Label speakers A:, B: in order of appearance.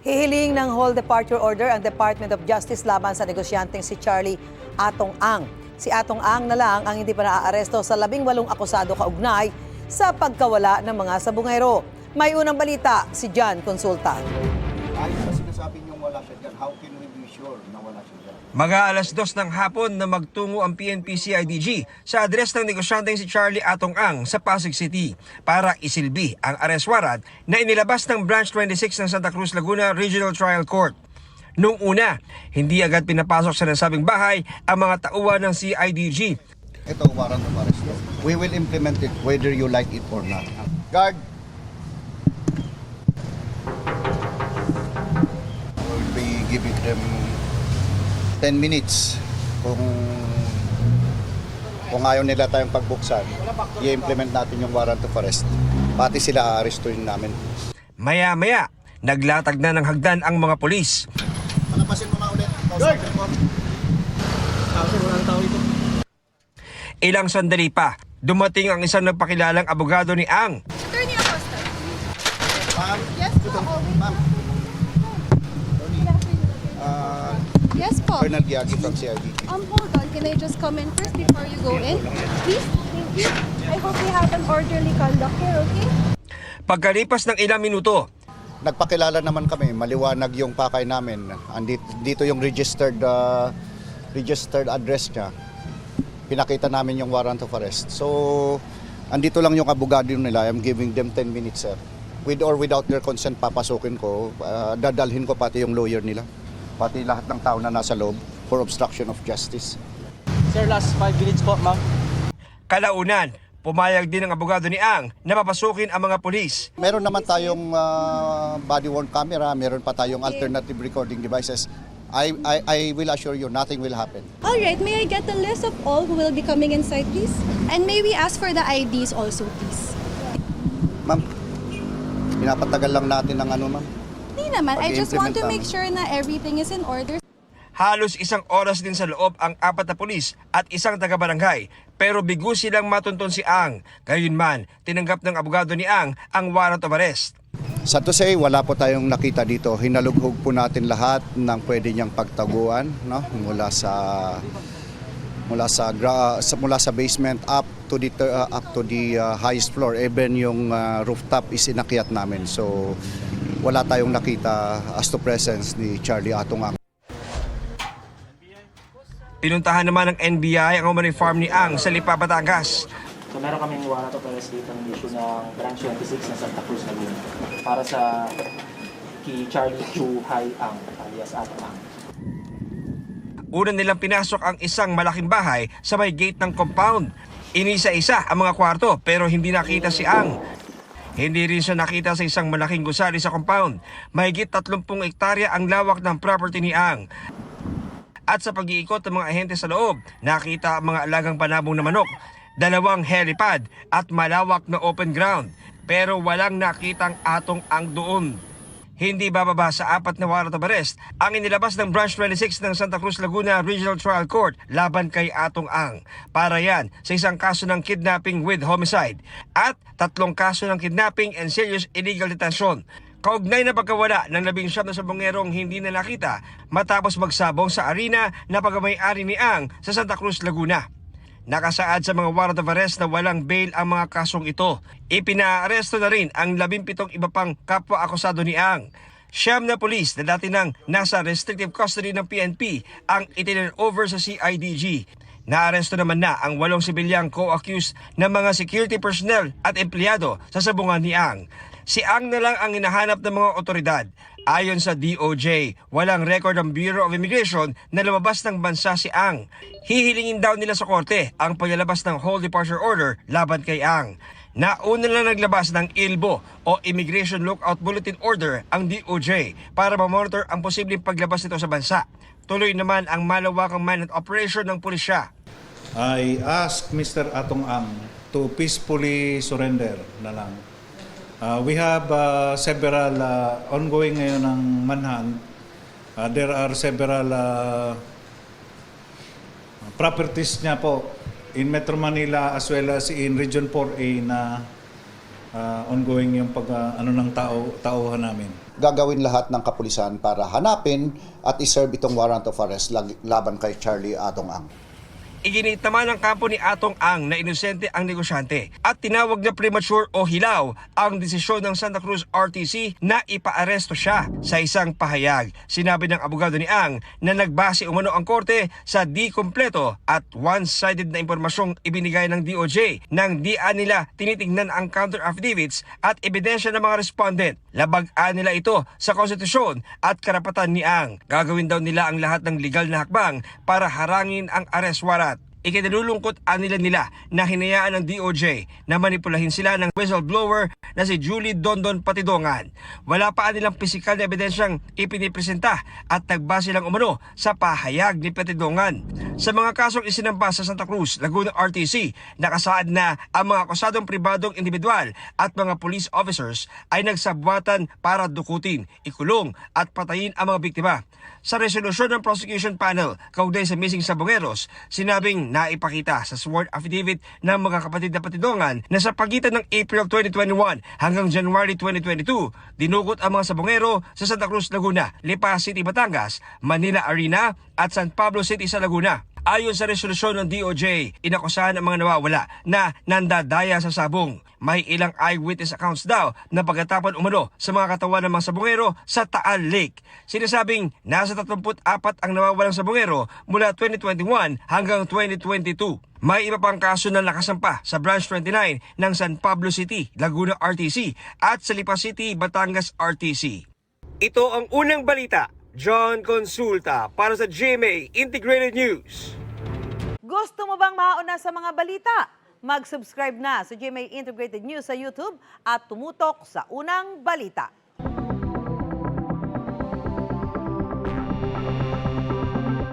A: Hihiling ng whole departure order ang Department of Justice laban sa negosyanteng si Charlie Atong Ang. Si Atong Ang na lang ang hindi pa naaaresto sa 18 akusado kaugnay sa pagkawala ng mga sabungero. May unang balita si John Consulta.
B: Ayun na sinasabi niyong wala siya dyan. How can we be sure na wala siya dyan?
C: Mga alas 2 ng hapon na magtungo ang PNP-CIDG sa address ng negosyanteng si Charlie Atong Ang sa Pasig City para isilbi ang arrest warrant na inilabas ng Branch 26 ng Santa Cruz, Laguna Regional Trial Court. Noong una, hindi agad pinapasok sa nasabing bahay ang mga tauhan ng CIDG.
B: Ito, warrant of arrest. We will implement it whether you like it or not. Guard! We'll be giving them 10 minutes. Kung ayaw nila tayong pagbuksan, i-implement natin yung warrant of arrest. Pati sila aarestuin namin.
C: Maya-maya, naglatag na ng hagdan ang mga polis.
B: Palapasin mo na ulit. Guard!
C: Ilang sandali pa, dumating ang isang nagpakilalang abogado ni Ang.
D: Attorney Acosta.
B: Ma'am?
D: Yes po.
B: Ma'am?
D: Yes po.
B: Colonel Giagi from CIDG.
D: Hold on. Can I just come in first before you go in? Please. Thank you. I hope we have an orderly conduct here, okay?
C: Pagkalipas ng ilang minuto,
B: Nagpakilala naman kami, maliwanag yung pakay namin. Dito yung registered address niya. Pinakita namin yung warrant of arrest. So, andito lang yung abogado nila. I'm giving them 10 minutes, sir. With or without their consent, papasukin ko. Dadalhin ko pati yung lawyer nila. Pati lahat ng tao na nasa loob for obstruction of justice.
E: Sir, last 5 minutes po, ma'am.
C: kalaunan, pumayag din ang abogado ni Ang na papasukin ang mga pulis.
B: Meron naman tayong body-worn camera, meron pa tayong alternative recording devices. I will assure you, nothing will happen.
D: All right. May I get the list of all who will be coming inside, please? And may we ask for the IDs also, please?
B: Ma'am, pinapatagal lang natin ng ano, ma'am.
D: Hindi naman. I just want to
B: Pag-i-implement
D: make sure na everything is in order.
C: Halos isang oras din sa loob ang 4 na pulis at isang taga-barangay, pero bigo silang matuntun si Ang. Gayunman, tinanggap ng abogado ni Ang warrant of arrest.
B: Sa to say, wala po tayong nakita dito. Hinalughog po natin lahat ng pwede niyang pagtaguan, no? Mula sa basement up to the highest floor. Even yung rooftop is inakyat namin. So wala tayong nakita as to presence ni Charlie Atong Ang.
C: Pinuntahan naman ng NBI ang umano'y farm ni Ang sa Lipa, Batangas.
E: So meron kaming warrant of arrest dito ng issue ng Branch 26 ng Santa Cruz, Laguna para sa kay Charlie Chu Hai Ang alias Atong Ang.
C: Una nilang pinasok ang isang malaking bahay sa may gate ng compound. Inisa-isa ang mga kwarto pero hindi nakita si Ang. Hindi rin siya nakita sa isang malaking gusali sa compound. Mahigit 30 hektarya ang lawak ng property ni Ang. At sa pag-iikot ng mga ahente sa loob, nakita ang mga alagang panabong na manok, 2 helipad at malawak na open ground. Pero walang nakitang Atong Ang doon. Hindi bababa sa 4 na warrant of arrest ang inilabas ng Branch 26 ng Santa Cruz, Laguna Regional Trial Court laban kay Atong Ang. Para yan sa isang kaso ng kidnapping with homicide at 3 kaso ng kidnapping and serious illegal detention. Kaugnay na pagkawala ng 19 na sabongerong hindi na nakita matapos magsabong sa arena na pagmamay-ari ni Ang sa Santa Cruz, Laguna. Nakasaad sa mga warrant of arrest na walang bail ang mga kasong ito. Ipinaaresto na rin ang 17 iba pang kapwa-akusado ni Ang. 9 na pulis na dati nang nasa restrictive custody ng PNP ang itinurn over sa CIDG. Naaresto naman na ang 8 sibilyang co-accused ng mga security personnel at empleyado sa sabungan ni Ang. Si Ang na lang ang hinahanap ng mga otoridad. Ayon sa DOJ, walang record ng Bureau of Immigration na lumabas ng bansa si Ang. Hihilingin daw nila sa korte ang paglalabas ng whole departure order laban kay Ang. Nauna lang naglabas ng ILBO o Immigration Lookout Bulletin Order ang DOJ para mamonitor ang posibleng paglabas nito sa bansa. Tuloy naman ang malawakang manhunt operation ng pulisya.
F: I ask Mr. Atong Ang to peacefully surrender na lang. We have several ongoing ngayon ng manhunt. There are several properties niya po in Metro Manila as well as in Region 4A na ongoing yung ng tauhan namin.
B: gagawin lahat ng kapulisan para hanapin at iserve itong warrant of arrest laban kay Charlie Atong Ang.
C: Iginit naman ng kampo ni Atong Ang na inosente ang negosyante at tinawag na premature o hilaw ang desisyon ng Santa Cruz RTC na ipaaresto siya. Sa isang pahayag, sinabi ng abogado ni Ang na nagbase umano ang korte sa di kumpleto at one-sided na impormasyong ibinigay ng DOJ nang di nila tinitingnan ang counter affidavits at ebidensya ng mga respondent. Labag-an nila ito sa konstitusyon at karapatan ni Ang. Gagawin daw nila ang lahat ng legal na hakbang para harangin ang arrest warrant. Ikinalulungkot nila na hinayaan ng DOJ na manipulahin sila ng whistleblower na si Julie Dondon Patidongan. Wala pa nilang pisikal na ebidensyang ipinipresenta at nagbase lang umano sa pahayag ni Patidongan. Sa mga kasong isinampa sa Santa Cruz, Laguna RTC, nakasaad na ang mga akusadong pribadong individual at mga police officers ay nagsabwatan para dukutin, ikulong at patayin ang mga biktima. Sa resolusyon ng prosecution panel kaugnay sa missing sabongeros, sinabing naipakita sa sworn affidavit ng mga kapatid na Patidongan na sa pagitan ng April 2021 hanggang January 2022, dinukot ang mga sabongero sa Santa Cruz, Laguna, Lipa City, Batangas, Manila Arena at San Pablo City sa Laguna. Ayon sa resolusyon ng DOJ, inakusahan ang mga nawawala na nandadaya sa sabong. May ilang eyewitness accounts daw na pagkatapan umano sa mga katawan ng mga sabongero sa Taal Lake. Sinasabing nasa 34 ang nawawalang sabongero mula 2021 hanggang 2022. May iba pang kaso na nakasampa sa Branch 29 ng San Pablo City, Laguna RTC at sa Lipa City, Batangas RTC. Ito ang unang balita. John Consulta para sa GMA Integrated News.
A: Gusto mo bang mauna sa mga balita? Mag-subscribe na sa GMA Integrated News sa YouTube at tumutok sa unang balita.